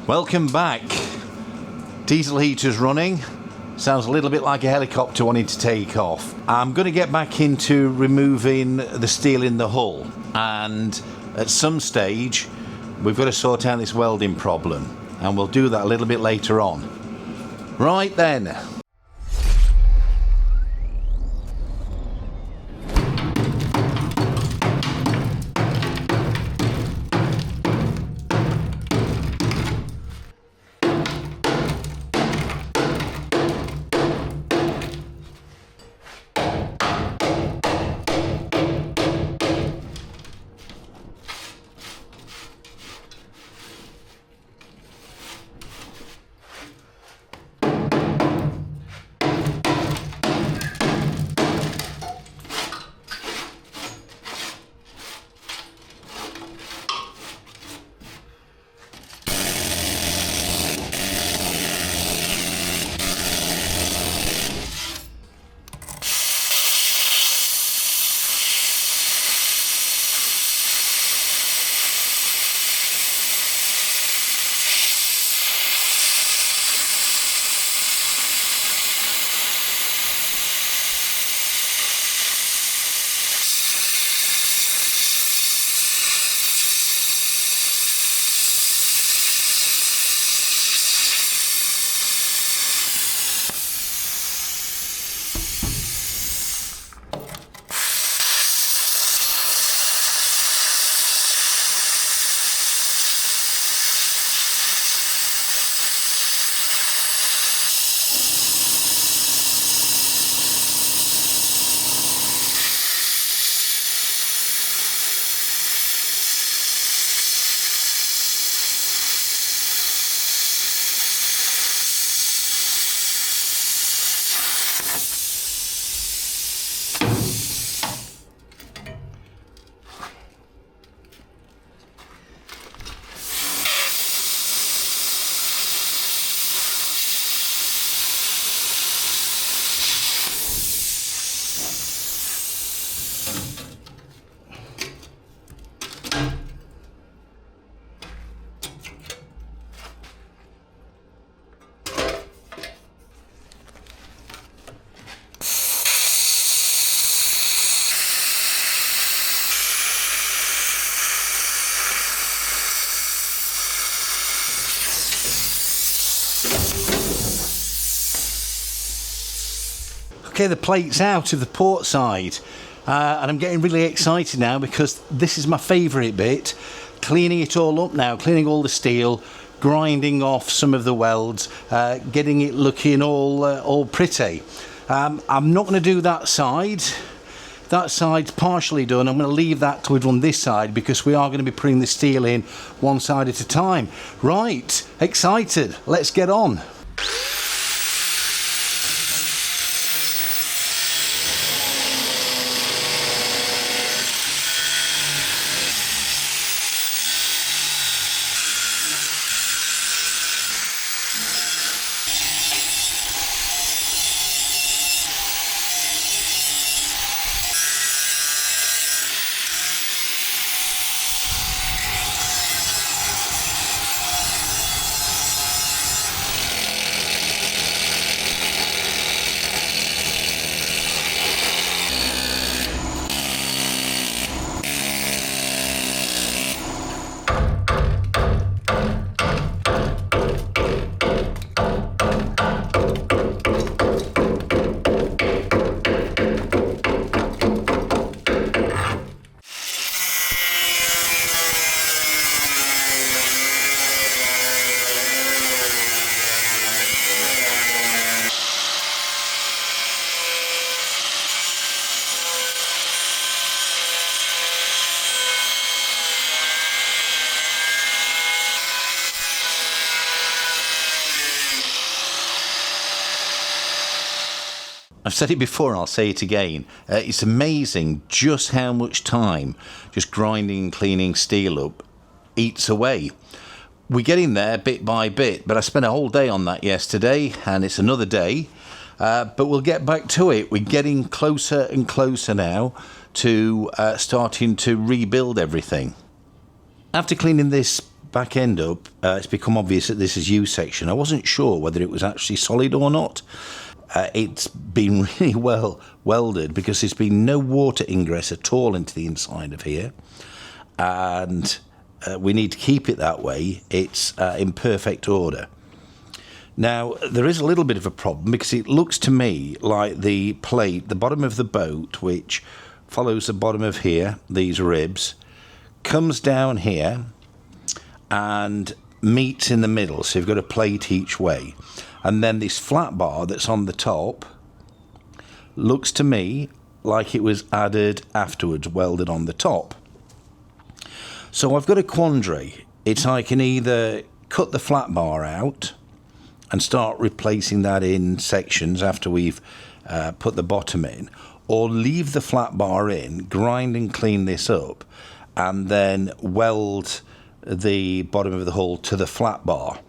Welcome back. Diesel heater's running. Sounds a little bit like a helicopter wanting to take off. I'm going to get back into removing the steel in the hull, and at some stage we've got to sort out this welding problem, and we'll do that a little bit later on. Right then. Okay, the plate's out of the port side, and I'm getting really excited now because this is my favourite bit, cleaning it all up now, cleaning all the steel, grinding off some of the welds, getting it looking all pretty. I'm not going to do that side. That side's partially done. I'm going to leave that till we've done this side because we are going to be putting the steel in one side at a time. Right, excited, let's get on. I've said it before and I'll say it again. It's amazing just how much time just grinding and cleaning steel up eats away. We get in there bit by bit, but I spent a whole day on that yesterday and it's another day. But we'll get back to it. We're getting closer and closer now to starting to rebuild everything. After cleaning this back end up, it's become obvious that this is U-section. I wasn't sure whether it was actually solid or not. It's been really well welded because there's been no water ingress at all into the inside of here, and we need to keep it that way. It's in perfect order. Now, there is a little bit of a problem because it looks to me like the plate, the bottom of the boat, which follows the bottom of here, these ribs, comes down here and meets in the middle. So you've got a plate each way. And then this flat bar that's on the top looks to me like it was added afterwards, welded on the top. So I've got a quandary. It's I can either cut the flat bar out and start replacing that in sections after we've put the bottom in, or leave the flat bar in, grind and clean this up, and then weld the bottom of the hull to the flat bar.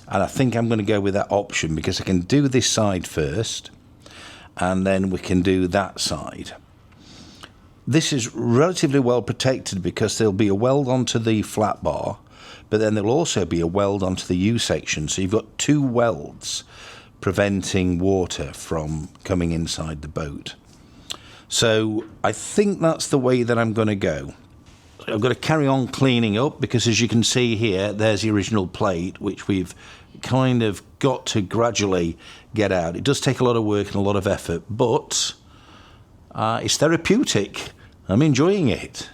And I think I'm going to go with that option because I can do this side first and then we can do that side. This is relatively well protected because there'll be a weld onto the flat bar, but then there'll also be a weld onto the U-section. So you've got two welds preventing water from coming inside the boat. So I think that's the way that I'm going to go. I've got to carry on cleaning up because, as you can see here, there's the original plate, which we've kind of got to gradually get out. It does take a lot of work and a lot of effort, but it's therapeutic. I'm enjoying it.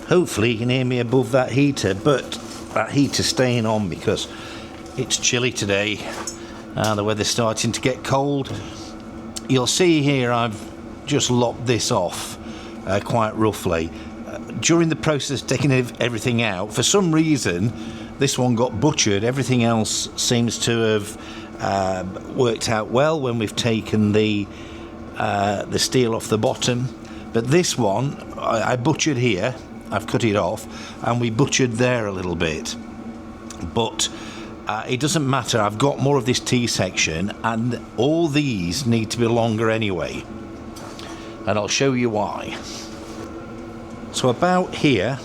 Hopefully you can hear me above that heater, but that heater's staying on because it's chilly today and the weather's starting to get cold. You'll see here I've just lopped this off quite roughly. During the process of taking everything out, for some reason this one got butchered. Everything else seems to have worked out well when we've taken the steel off the bottom, but this one I butchered here I've cut it off, and we butchered there a little bit. But it doesn't matter, I've got more of this T-section, and all these need to be longer anyway. And I'll show you why. So about here,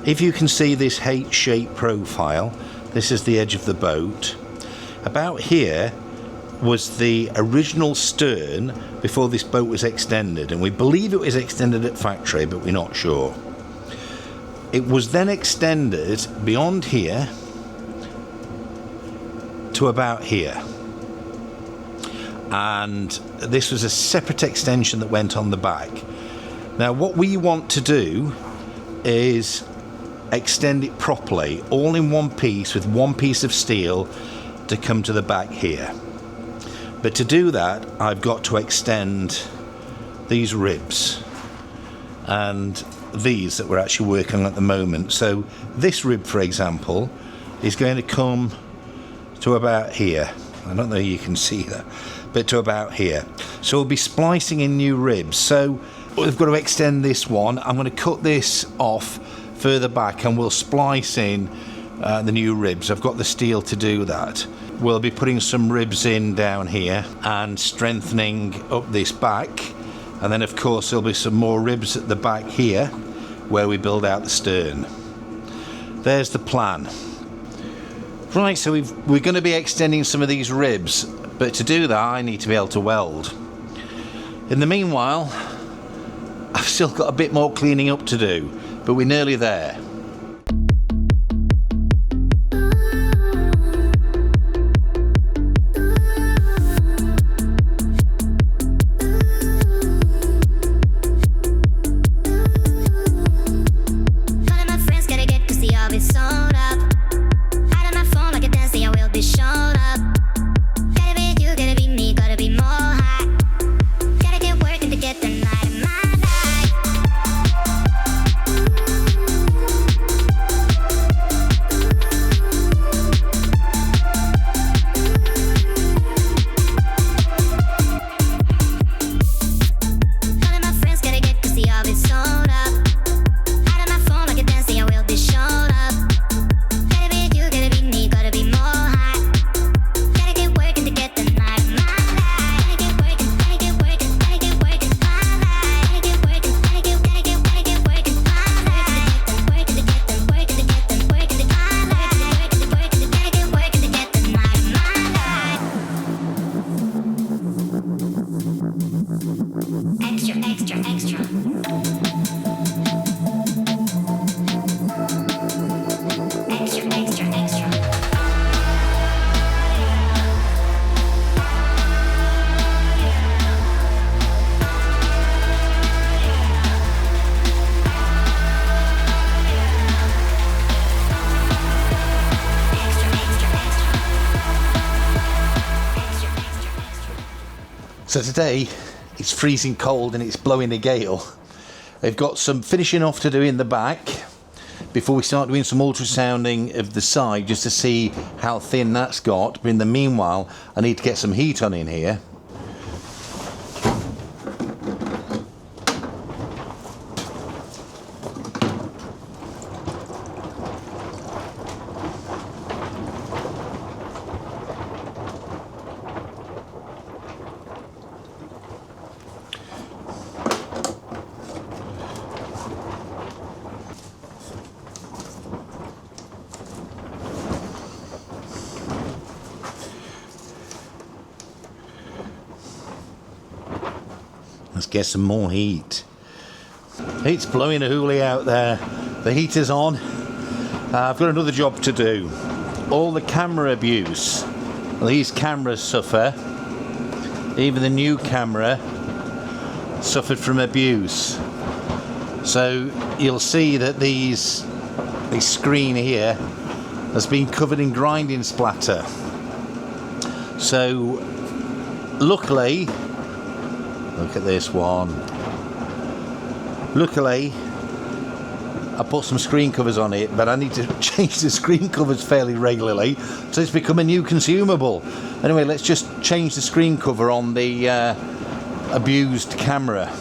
if you can see this H-shaped profile, this is the edge of the boat. About here was the original stern before this boat was extended, and we believe it was extended at factory, but we're not sure. It was then extended beyond here to about here, and this was a separate extension that went on the back. Now what we want to do is extend it properly, all in one piece, with one piece of steel to come to the back here. But to do that, I've got to extend these ribs and these that we're actually working on at the moment. So this rib, for example, is going to come to about here. I don't know if you can see that, but to about here. So we'll be splicing in new ribs. So we've got to extend this one. I'm going to cut this off further back, and we'll splice in the new ribs. I've got the steel to do that. We'll be putting some ribs in down here and strengthening up this back, and then of course there'll be some more ribs at the back here where we build out the stern. There's the plan. Right, so we're going to be extending some of these ribs, but to do that I need to be able to weld. In the meanwhile, I've still got a bit more cleaning up to do, but we're nearly there. So today it's freezing cold and it's blowing a gale. They've got some finishing off to do in the back before we start doing some ultrasounding of the side, just to see how thin that's got. But in the meanwhile, I need to get some heat on in here. Let's get some more heat. It's blowing a hoolie out there. The heater's on. I've got another job to do. All the camera abuse these cameras suffer, even the new camera suffered from abuse. So you'll see that this screen here has been covered in grinding splatter. So luckily, look at this one. Luckily, I put some screen covers on it, but I need to change the screen covers fairly regularly, so it's become a new consumable. Anyway, let's just change the screen cover on the abused camera.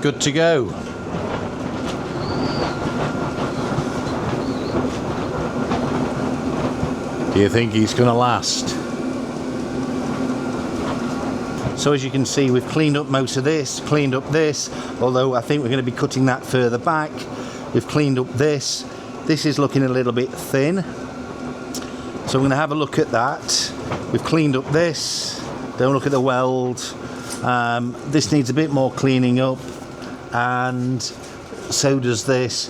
Good to go. Do you think he's going to last? So as you can see, we've cleaned up most of this, cleaned up this, although I think we're going to be cutting that further back. We've cleaned up this. This is looking a little bit thin. So we're going to have a look at that. We've cleaned up this. Don't look at the weld. This needs a bit more cleaning up, and so does this.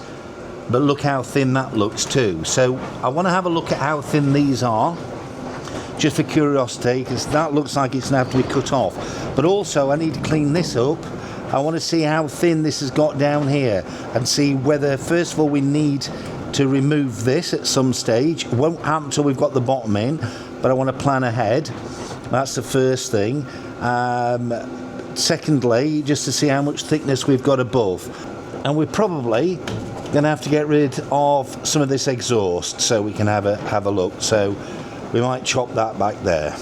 But look how thin that looks too. So I want to have a look at how thin these are, just for curiosity, because that looks like it's going to have to be cut off. But also I need to clean this up. I want to see how thin this has got down here, and see whether, first of all, we need to remove this at some stage. It won't happen until we've got the bottom in, but I want to plan ahead. That's the first thing. Secondly, just to see how much thickness we've got above. And we're probably going to have to get rid of some of this exhaust so we can have a look. So we might chop that back there.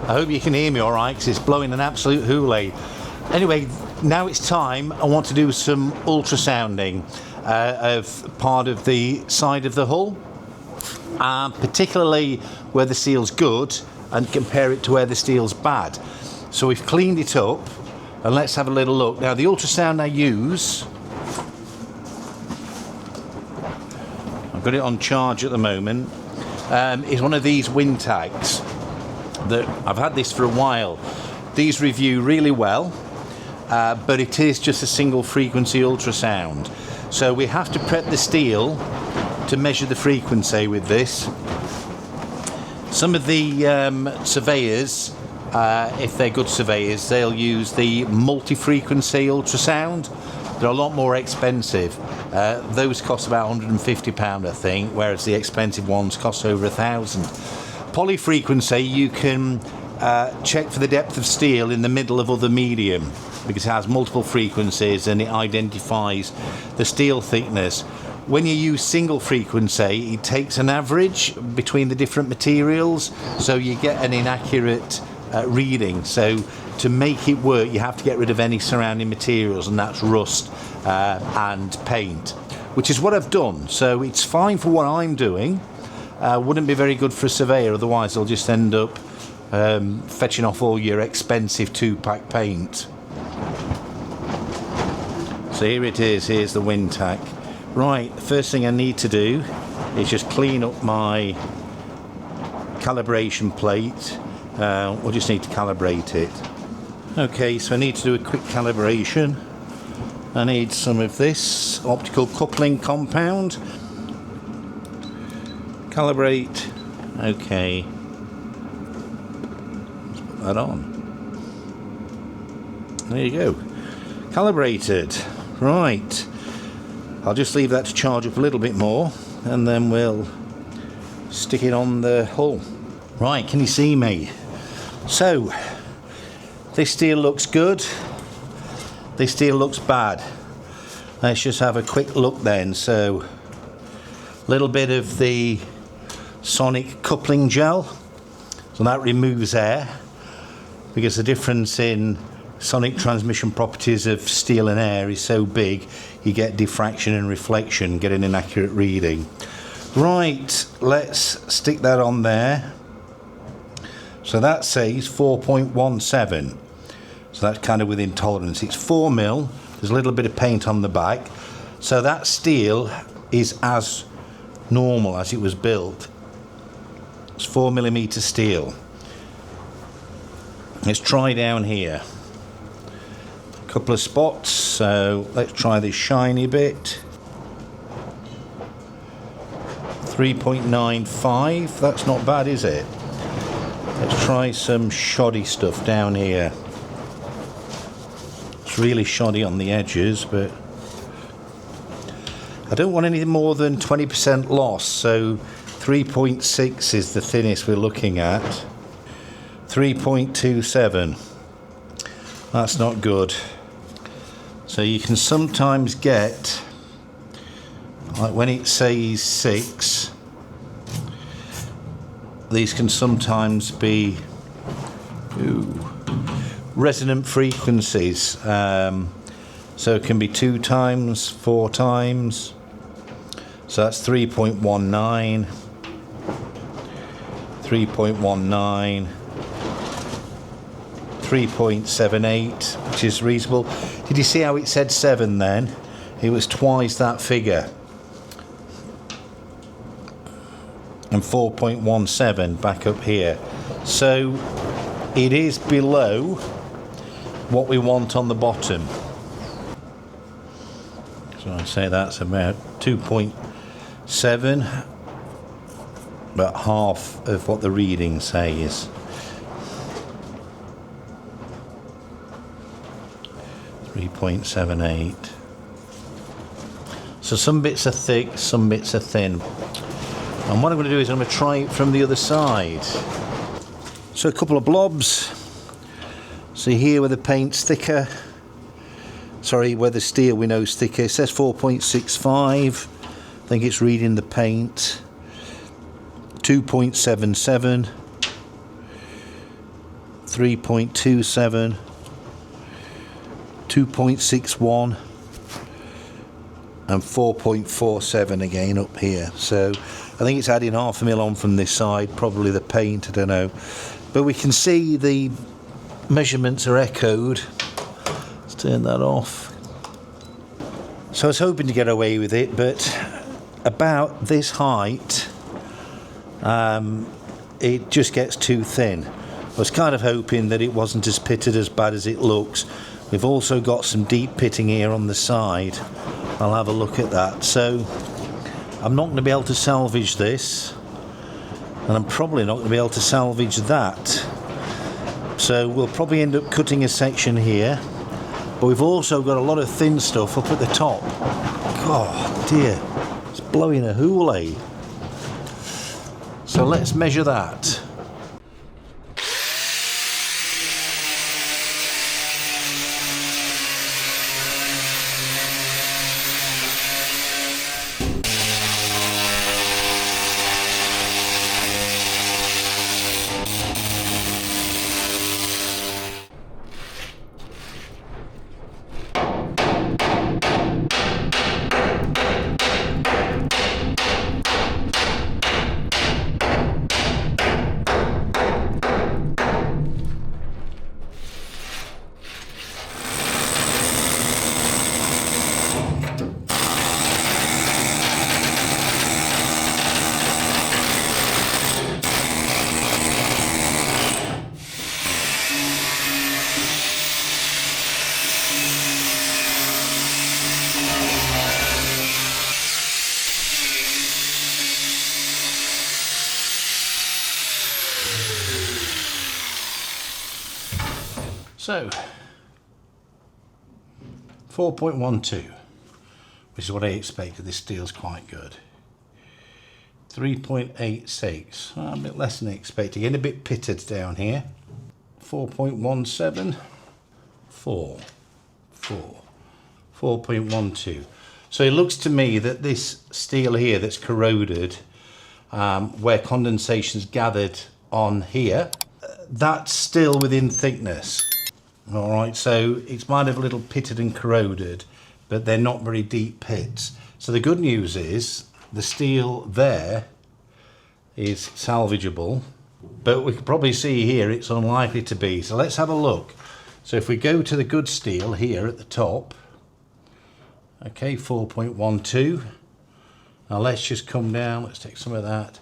I hope you can hear me all right, because it's blowing an absolute hoolie. Anyway, now it's time. I want to do some ultrasounding of part of the side of the hull, particularly where the steel's good, and compare it to where the steel's bad. So we've cleaned it up, and let's have a little look. Now the ultrasound I use, I've got it on charge at the moment, is one of these Wintacts. I've had this for a while. These review really well, but it is just a single frequency ultrasound. So we have to prep the steel to measure the frequency with this. Some of the surveyors, if they're good surveyors, they'll use the multi-frequency ultrasound. They're a lot more expensive. Those cost about £150, I think, whereas the expensive ones cost over £1,000. Polyfrequency, you can check for the depth of steel in the middle of other medium, because it has multiple frequencies and it identifies the steel thickness. When you use single frequency, it takes an average between the different materials, so you get an inaccurate reading. So to make it work, you have to get rid of any surrounding materials, and that's rust and paint, which is what I've done. So it's fine for what I'm doing. Wouldn't be very good for a surveyor, otherwise they'll just end up fetching off all your expensive 2-pack paint. So here it is, here's the Wintact. Right, the first thing I need to do is just clean up my calibration plate. We'll just need to calibrate it. Okay, so I need to do a quick calibration. I need some of this optical coupling compound. Calibrate. Okay. Let's put that on. There you go. Calibrated. Right. I'll just leave that to charge up a little bit more, and then we'll stick it on the hull. Right, can you see me? So, this steel looks good. This steel looks bad. Let's just have a quick look then. So, a little bit of the sonic coupling gel. So that removes air, because the difference in sonic transmission properties of steel and air is so big, you get diffraction and reflection, get an inaccurate reading. Right, let's stick that on there. So that says 4.17. So that's kind of within tolerance. It's 4mm. There's a little bit of paint on the back. So that steel is as normal as it was built. It's 4mm steel. Let's try down here. A couple of spots. So let's try this shiny bit. 3.95. That's not bad, is it? Let's try some shoddy stuff down here. It's really shoddy on the edges, but I don't want anything more than 20% loss, so 3.6 is the thinnest we're looking at. 3.27. That's not good. So you can sometimes get, like when it says 6, these can sometimes be resonant frequencies. So it can be 2 times, 4 times. So that's 3.19, 3.19, 3.78, which is reasonable. Did you see how it said 7 then? It was twice that figure. And 4.17 back up here. So it is below what we want on the bottom. So I say that's about 2.7, about half of what the reading says. 3.78. So some bits are thick, some bits are thin. And what I'm going to do is I'm going to try it from the other side. So a couple of blobs. See here where the paint's thicker. Sorry, where the steel we know is thicker. It says 4.65. I think it's reading the paint. 2.77. 3.27. 2.61. And 4.47 again up here. So I think it's adding 0.5 mil on from this side, probably the paint, I don't know. But we can see the measurements are echoed. Let's turn that off. So I was hoping to get away with it, but about this height, it just gets too thin. I was kind of hoping that it wasn't as pitted as bad as it looks. We've also got some deep pitting here on the side. I'll have a look at that. So I'm not going to be able to salvage this, and I'm probably not going to be able to salvage that. So we'll probably end up cutting a section here, but we've also got a lot of thin stuff up at the top. God dear, it's blowing a hole, eh? So let's measure that. So 4.12, which is what I expected. This steel's quite good. 3.86, a bit less than expected, getting a bit pitted down here. 4.17, 4.12. So it looks to me that this steel here that's corroded, where condensation's gathered on here, that's still within thickness. All right, so it's might have a little pitted and corroded, but they're not very deep pits. So the good news is the steel there is salvageable, but we can probably see here it's unlikely to be. So let's have a look. So if we go to the good steel here at the top, okay, 4.12. Now let's just come down, let's take some of that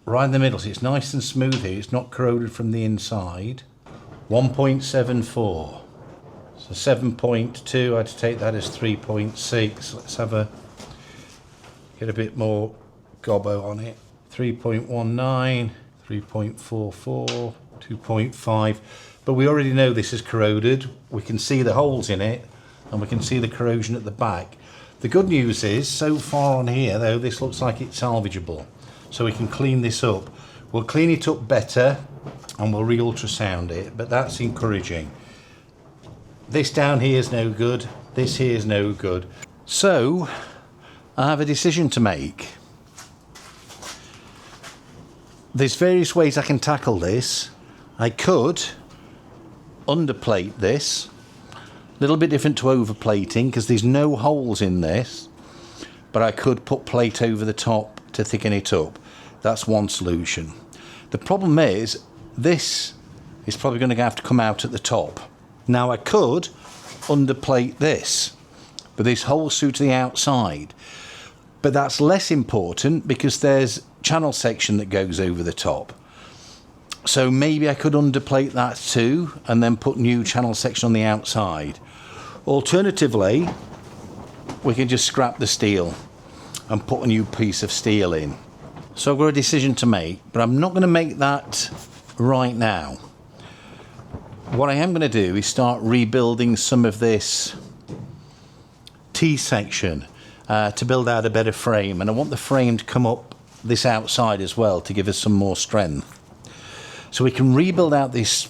right in the middle. So it's nice and smooth here, it's not corroded from the inside. 1.74. So 7.2, I had to take that as 3.6. Let's have a, get a bit more gobbo on it. 3.19, 3.44, 2.5. But we already know this is corroded. We can see the holes in it and we can see the corrosion at the back. The good news is, so far on here though, this looks like it's salvageable. So we can clean this up. We'll clean it up better and we'll re-ultrasound it, but that's encouraging. This down here is no good, this here is no good. So I have a decision to make. There's various ways I can tackle this. I could underplate this, a little bit different to overplating because there's no holes in this, but I could put plate over the top to thicken it up. That's one solution. The problem is this is probably going to have to come out at the top. Now I could underplate this, but this hole through to the outside, but that's less important because there's channel section that goes over the top. So maybe I could underplate that too and then put new channel section on the outside. Alternatively, we can just scrap the steel and put a new piece of steel in. So I've got a decision to make, but I'm not going to make that right now. What I am going to do is start rebuilding some of this T-section to build out a better frame, and I want the frame to come up this outside as well to give us some more strength. So we can rebuild out this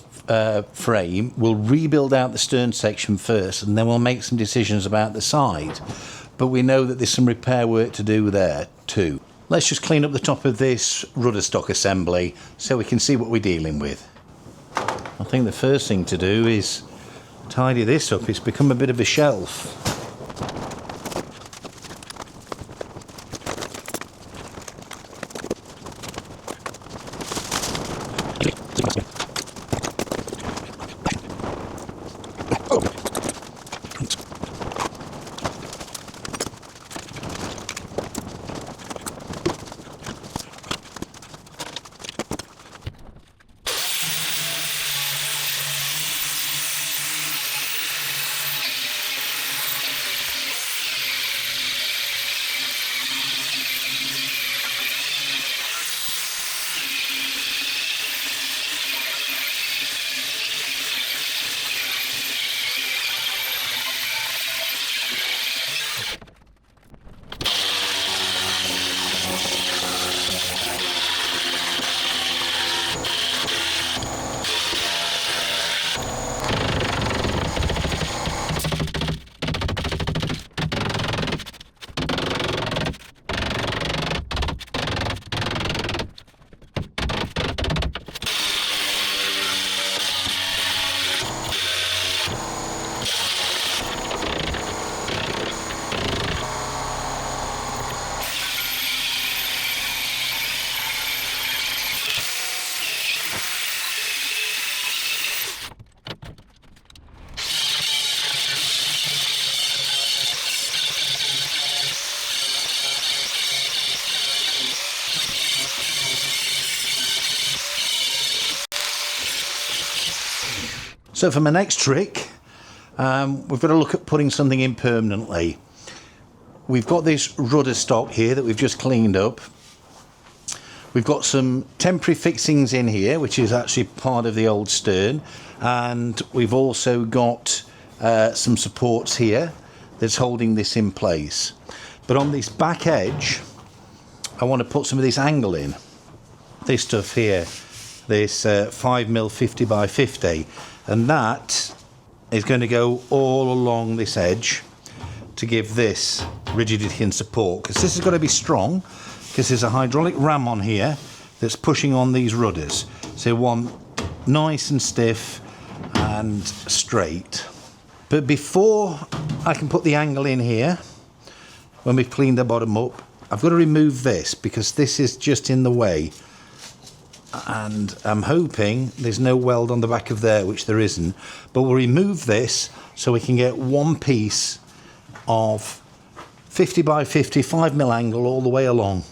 frame, we'll rebuild out the stern section first, and then we'll make some decisions about the side. But we know that there's some repair work to do there too. Let's just clean up the top of this rudder stock assembly so we can see what we're dealing with. I think the first thing to do is tidy this up. It's become a bit of a shelf. So for my next trick, we've got to look at putting something in permanently. We've got this rudder stock here that we've just cleaned up. We've got some temporary fixings in here, which is actually part of the old stern, and we've also got some supports here that's holding this in place. But on this back edge, I want to put some of this angle in. This stuff here, this 5mm 50 by 50, and that is going to go all along this edge to give this rigidity and support, because this has got to be strong, because there's a hydraulic ram on here that's pushing on these rudders. So you want nice and stiff and straight. But before I can put the angle in here, when we've cleaned the bottom up, I've got to remove this because this is just in the way. And I'm hoping there's no weld on the back of there, which there isn't. But we'll remove this so we can get one piece of 50 by 50 5mm angle all the way along.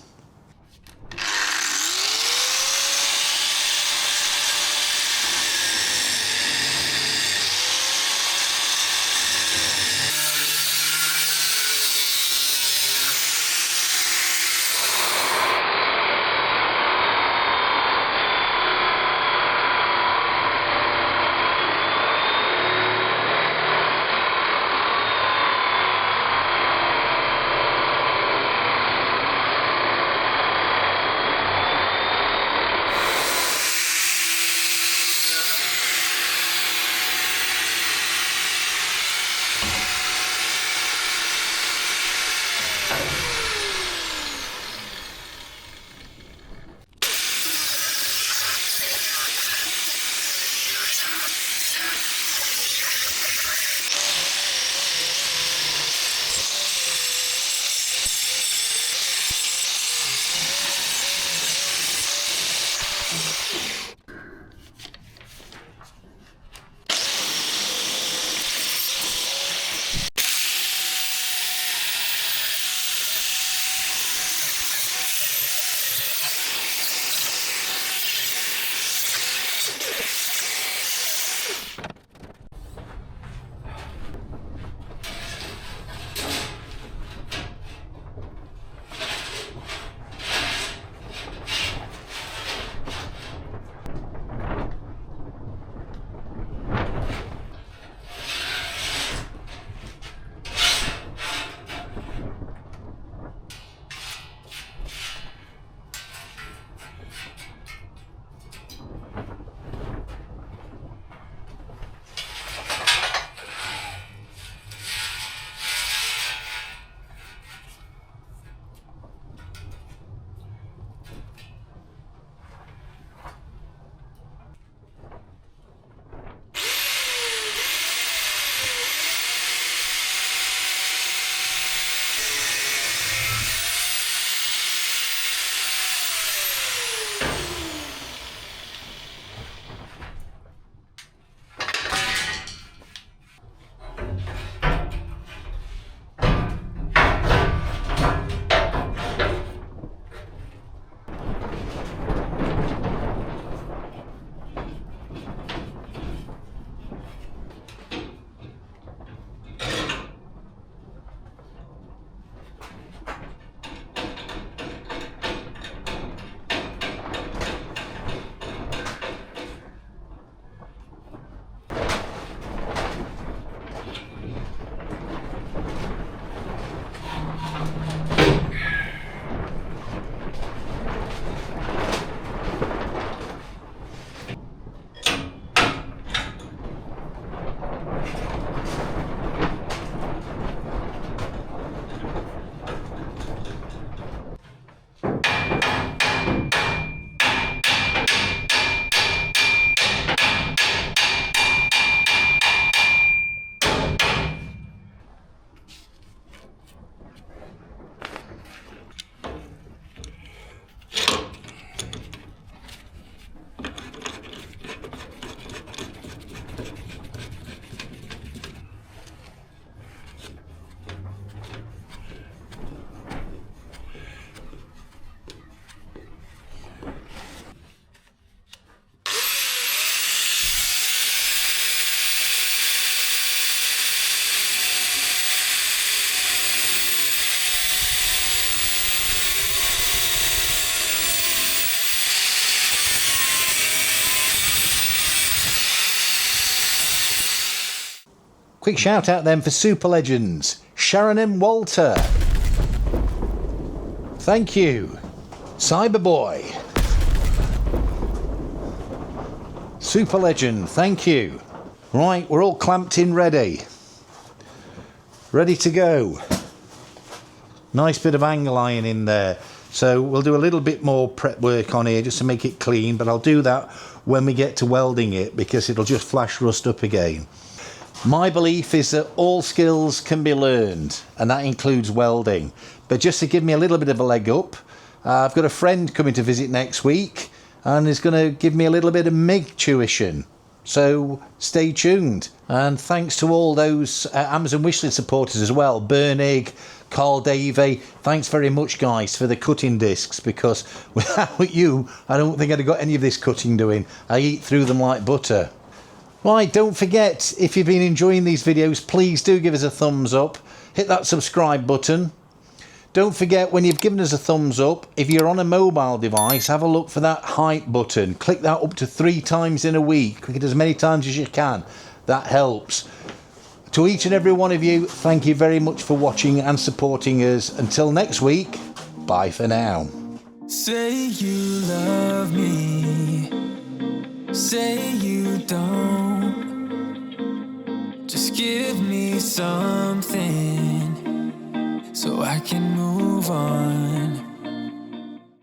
Quick shout out then for super legends, Sharon and Walter. Thank you. Cyberboy. Super legend, thank you. Right, we're all clamped in ready. Ready to go. Nice bit of angle iron in there. So we'll do a little bit more prep work on here just to make it clean, but I'll do that when we get to welding it because it'll just flash rust up again. My belief is that all skills can be learned, and that includes welding. But just to give me a little bit of a leg up, I've got a friend coming to visit next week and is going to give me a little bit of MIG tuition. So stay tuned. And thanks to all those Amazon wishlist supporters as well. Bernig, Carl Davey, thanks very much guys for the cutting discs, because without you I don't think I'd have got any of this cutting doing. I eat through them like butter. Right, don't forget, if you've been enjoying these videos, please do give us a thumbs up. Hit that subscribe button. Don't forget, when you've given us a thumbs up, if you're on a mobile device, have a look for that hype button. Click that up to 3 times in a week. Click it as many times as you can. That helps. To each and every one of you, thank you very much for watching and supporting us. Until next week, bye for now. Say you love me, say you don't. Just give me something so I can move on.